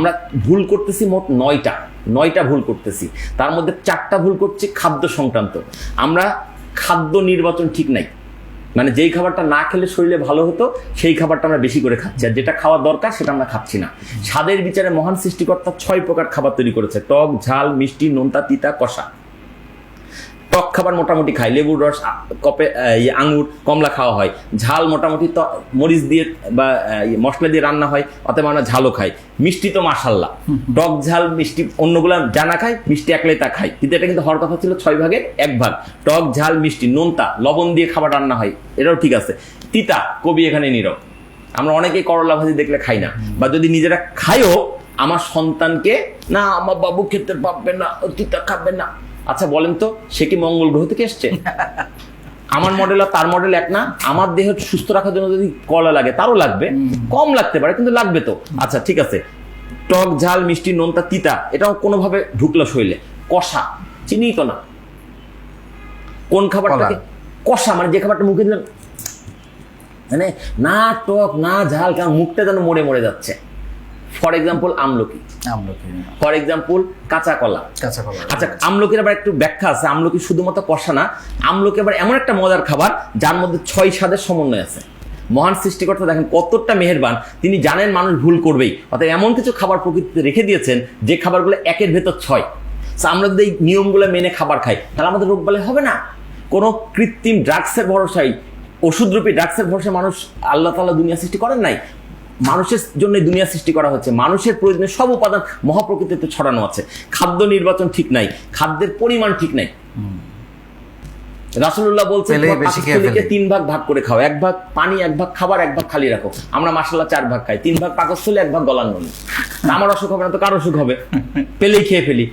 আমরা ভুল করতেছি মোট 9টা ভুল করতেছি, তার মধ্যে 4টা ভুল করছি খাদ্য সংক্রান্ত। আমরা খাদ্য নির্বাচন ঠিক নাই, মানে যেই খাবারটা না খেলে শরীরে ভালো হতো সেই খাবারটা আমরা বেশি করে খাচ্ছি, আর যেটা খাওয়া দরকার সেটা আমরা খাচ্ছি না। স্বাদের বিচারে মহান সৃষ্টিকর্তা 6 প্রকার খাবার তৈরি করেছে: টক, ঝাল, মিষ্টি, নোনতা, তিতা, কষা। টক খাবার মোটামুটি খাই, লেবুর রস, কপে আঙুর, কমলা খাওয়া হয়। ঝাল মোটামুটি মরিচ দিয়ে বা মশলা দিয়ে রান্না হয়, অতএব আমরা ঝালও খাই। মিষ্টি তো মাশাল্লাহ, টক ঝাল মিষ্টি অন্যগুলা জানা খাই, মিষ্টি একলাই তা খাই, কিন্তু এটা কিন্তু হওয়ার কথা ছিল 6 ভাগের 1 ভাগ। টক ঝাল মিষ্টি, নোনতা লবণ দিয়ে খাবার রান্না হয়, এটাও ঠিক আছে। তিতা, কবি এখানে নীরব। আমরা অনেকেই করলা ভাজি দেখলে খাই না, বা যদি নিজেরা খাইও আমার সন্তানকে, না আমার বাবু খেতে পারবে না, তিতা খাবে না। আচ্ছা বলেন তো, সে কি মঙ্গল গ্রহ থেকে এসছে? আমার মডেল আর তার মডেল এক না। আমার দেহ সুস্থ রাখার জন্য যদি কলা লাগে, তারও লাগবে, কম লাগতে পারে কিন্তু লাগবে তো। আচ্ছা ঠিক আছে, টক ঝাল মিষ্টি নোনতা তিতা এটাও কোনোভাবে ঢুকলো শরীরে। কষা চিনি তো না, কোন খাবারটাকে কষা, মানে যে খাবারটা মুখে দিলাম মানে না টক না ঝাল, কারণ মুখটা যেন মরে মরে যাচ্ছে। ফর এক্সাম্পল আমলকি, ফর এক্সাম্পল কাঁচা কলা। আচ্ছা আমলকির আবার একটু ব্যাখ্যা আছে, আমলকি শুধুমাত্র কষা না, আমলকি আবার এমন একটা মজার খাবার যার মধ্যে 6 স্বাদের সমন্বয় আছে। মহান সৃষ্টিকর্তা দেখেন কতটা মেহেরবান, তিনি জানেন মানুষ ভুল করবেই, অর্থাৎ এমন কিছু খাবার প্রকৃতিতে রেখে দিয়েছেন যে খাবারগুলো 1-এর ভেতর 6। আমরা যদি এই নিয়মগুলো মেনে খাবার খাই তাহলে আমাদের রোগ বলে হবে না। কোনো কৃত্রিম ড্রাগসের ভরসায়, ওষুধরূপী ড্রাগসের ভরসায় মানুষ, আল্লাহ তাআলা দুনিয়া সৃষ্টি করেন নাই। মানুষের জন্য দুনিয়া সৃষ্টি করা হচ্ছে, মানুষের প্রয়োজনে সব উপাদান মহাপ্রকৃতিতে ছড়ানো আছে। খাদ্য নির্বাচন ঠিক নাই, খাদ্যের পরিমাণ ঠিক নাই। রাসূলুল্লাহ বলছেন 3 ভাগ করে খাও, 1 ভাগ পানি, 1 ভাগ খাবার, 1 ভাগ খালি রাখো। আমরা মাশাআল্লাহ 4 ভাগ খাই, 3 ভাগ পাকস্থলী, 1 ভাগ গলার নলি। আমার অসুখ হবে না তো কার অসুখ হবে? পেলেই খেয়ে ফেলি।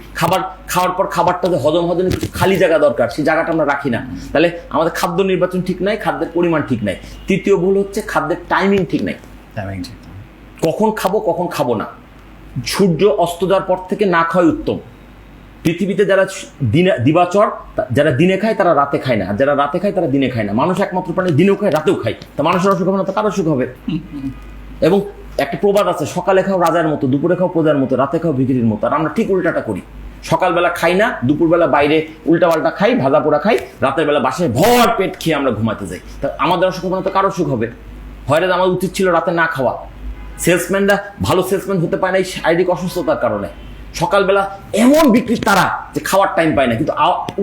খাওয়ার পর খাবারটা হজম হজম কিছু খালি জায়গা দরকার, সেই জায়গাটা আমরা রাখি না। তাহলে আমাদের খাদ্য নির্বাচন ঠিক নাই, খাদ্যের পরিমাণ ঠিক নাই। তৃতীয় ভুল হচ্ছে খাদ্যের টাইমিং ঠিক নাই। কখন খাবো কখন খাবো না, সূর্য অস্ত যাওয়ার পর থেকে না খাওয়াই উত্তম। পৃথিবীতে যারা দিবাচর, যারা দিনে খায় তারা রাতে খায় না, আর যারা রাতে খায় তারা দিনে খায় না। মানুষ একমাত্র প্রাণী, দিনেও খায় রাতেও খায়, তা মানুষের অসুখ হবে না তো কার অসুখ হবে? এবং একটা প্রবাদ আছে, সকালে খাও রাজার মতো, দুপুরে খাও প্রজার মতো, রাতে খাও ভিখিরির মতো। আর আমরা ঠিক উল্টাটা করি, সকালবেলা খাই না, দুপুরবেলা বাইরে উল্টাপাল্টা খাই, ভাজা পোড়া খাই, রাতের বেলা বাসায় ভর পেট খেয়ে আমরা ঘুমাতে যাই। তা আমাদের অসুখ হবে না তো কার অসুখ হবে? হয়তো আমার উচিত ছিল রাতে না খাওয়া। সেলসম্যানরা ভালো সেলসম্যান হতে পারে না এই শারীরিক অসুস্থতার কারণে। সকালবেলা এমন বিক্রির তারা যে খাওয়ার টাইম পায় না, কিন্তু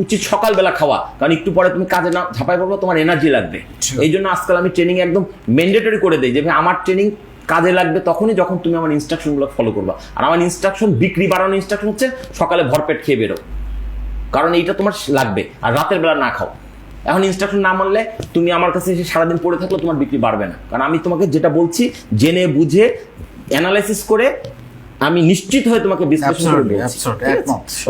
উচিত সকালবেলা খাওয়া, কারণ একটু পরে তুমি কাজে না ঝাঁপাই পড়বো, তোমার এনার্জি লাগবে। এই জন্য আজকাল আমি ট্রেনিং একদম ম্যান্ডেটরি করে দিই যে ভাই আমার ট্রেনিং কাজে লাগবে তখনই যখন তুমি আমার ইনস্ট্রাকশনগুলো ফলো করবা। আর আমার ইনস্ট্রাকশন, বিক্রি বাড়ানোর ইনস্ট্রাকশন হচ্ছে সকালে ভরপেট খেয়ে বেরো, কারণ এইটা তোমার লাগবে, আর রাতের বেলা না খাও। এখন ইনস্ট্রাকশন না মানলে তুমি আমার কাছে এসে সারাদিন পড়ে থাকলে তোমার বিক্রি বাড়বে না, কারণ আমি তোমাকে যেটা বলছি জেনে বুঝে অ্যানালাইসিস করে আমি নিশ্চিত হয়ে তোমাকে বিশ্লেষণ করে বলছি।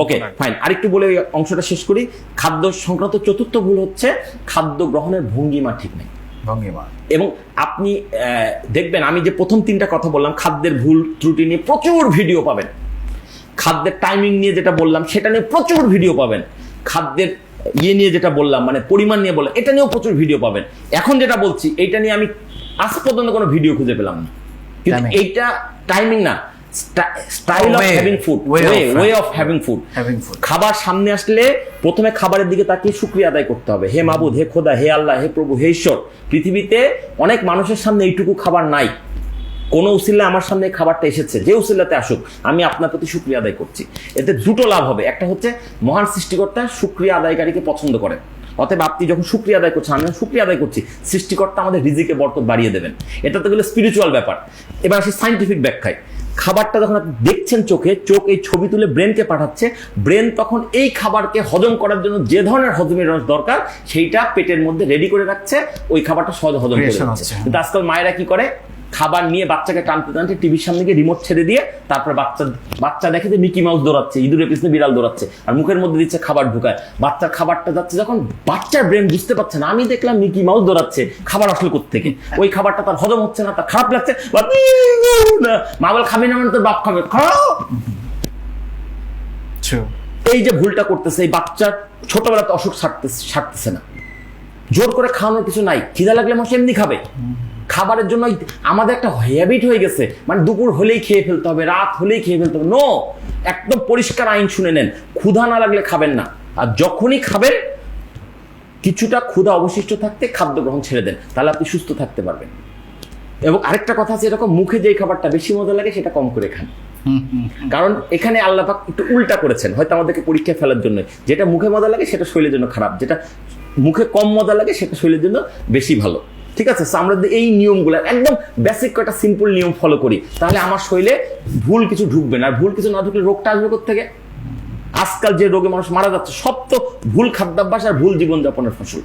ওকে ফাইন, আরেকটু বলে অংশটা শেষ করি। খাদ্য সংক্রান্ত চতুর্থ ভুল হচ্ছে খাদ্য গ্রহণের ভঙ্গিমা ঠিক নেই। এবং আপনি দেখবেন আমি যে প্রথম 3টা কথা বললাম খাদ্যের ভুল ত্রুটি নিয়ে প্রচুর ভিডিও পাবেন, খাদ্যের টাইমিং নিয়ে যেটা বললাম সেটা নিয়ে প্রচুর ভিডিও পাবেন, খাদ্যের নিয়ে যেটা বললাম মানে পরিমাণ নিয়ে বললাম এটা নিয়েও প্রচুর ভিডিও পাবেন। এখন যেটা বলছি এইটা নিয়ে আমি আজ পর্যন্ত কোনো ভিডিও খুঁজে পেলাম না, কিন্তু এইটা টাইমিং না, style of having food, way of having food. খাবার সামনে আসলে প্রথমে খাবারের দিকে তাকিয়ে শুকরিয়া আদায় করতে হবে। হে মাবুদ, হে খোদা, হে আল্লাহ, হে প্রভু, হে ঈশ্বর, পৃথিবীতে অনেক মানুষের সামনে এইটুকু খাবার নাই, কোন উসিলা আমার সামনে খাবারটা এসেছে, যে উসিলাতে আসুক আমি আপনার প্রতি শুকরিয়া আদায় করছি। এতে দুটো লাভ হবে, একটা হচ্ছে মহান সৃষ্টিকর্তা শুকরিয়া আদায়কারীকে পছন্দ করেন, অতএব আপনি যখন শুকরিয়া আদায় করছেন, আমি শুকরিয়া আদায় করছি, সৃষ্টিকর্তা আমাদের রিজিকে বরকত বাড়িয়ে দেবেন। এটা তো গেলে স্পিরিচুয়াল ব্যাপার। এবার আসি সায়েন্টিফিক ব্যাখ্যায়। খাবারটা যখন আপনি দেখছেন চোখে, চোখ এই ছবি তুলে ব্রেনকে পাঠাচ্ছে, ব্রেন তখন এই খাবারকে হজম করার জন্য যে ধরনের হজমের রস দরকার সেইটা পেটের মধ্যে রেডি করে রাখছে, ওই খাবারটা সহজ হজম করে যাচ্ছে। কিন্তু আজকাল মায়েরা কি করে, খাবার নিয়ে বাচ্চাকে টানতে টানতে টিভির সামনে গিয়ে রিমোট ছেড়ে দিয়ে তারপর বাচ্চা দেখে যে মিকি মাউস দৌড়াচ্ছে, ইঁদুরের পিছনে বিড়াল দৌড়াচ্ছে, আর মুখের মধ্যে দিচ্ছে খাবার ঢুকায়। বাচ্চার খাবারটা যাচ্ছে যখন বাচ্চার ব্রেন বুঝতে পারছে না, আমি দেখলাম মিকি মাউস দৌড়াচ্ছে, খাবার আসলে কোত্থেকে, ওই খাবারটা তার হজম হচ্ছে না, তার খারাপ লাগছে, মা বল খাবি না মানে তোর বাপ খাবে, এই যে ভুলটা করতেছে এই বাচ্চার ছোটবেলাতে অসুখ সারতেছে না। জোর করে খাওয়ানোর কিছু নাই, খিদা লাগলে মানুষ এমনি খাবে, খাবারের জন্য আমাদের একটা হ্যাবিট হয়ে গেছে, মানে দুপুর হলেই খেয়ে ফেলতে হবে, রাত হলেই খেয়ে ফেলতে হবে। নো, একদম পরিষ্কার আইন শুনে নেন, ক্ষুধা না লাগলে খাবেন না, আর যখনই খাবেন কিছুটা ক্ষুধা অবশিষ্ট থাকতে খাদ্য গ্রহণ ছেড়ে দেন, তাহলে আপনি সুস্থ থাকতে পারবেন। এবং আরেকটা কথা আছে, এরকম মুখে যেই খাবারটা বেশি মজা লাগে সেটা কম করে খান। কারণ এখানে আল্লাহ পাক একটু উল্টা করেছেন, হয়তো আমাদেরকে পরীক্ষায় ফেলার জন্য। যেটা মুখে মজা লাগে সেটা শরীরের জন্য খারাপ, যেটা মুখে কম মজা লাগে সেটা শরীরের জন্য বেশি ভালো। ঠিক আছে, আমরা যদি এই নিয়মগুলো একদম বেসিক কয়েকটা সিম্পল নিয়ম ফলো করি, তাহলে আমার শরীরে ভুল কিছু ঢুকবে না। আর ভুল কিছু না ঢুকলে রোগটা আসবে কোত্থেকে? আজকাল যে রোগে মানুষ মারা যাচ্ছে সব তো ভুল খাদ্যাভ্যাস আর ভুল জীবনযাপনের ফসল।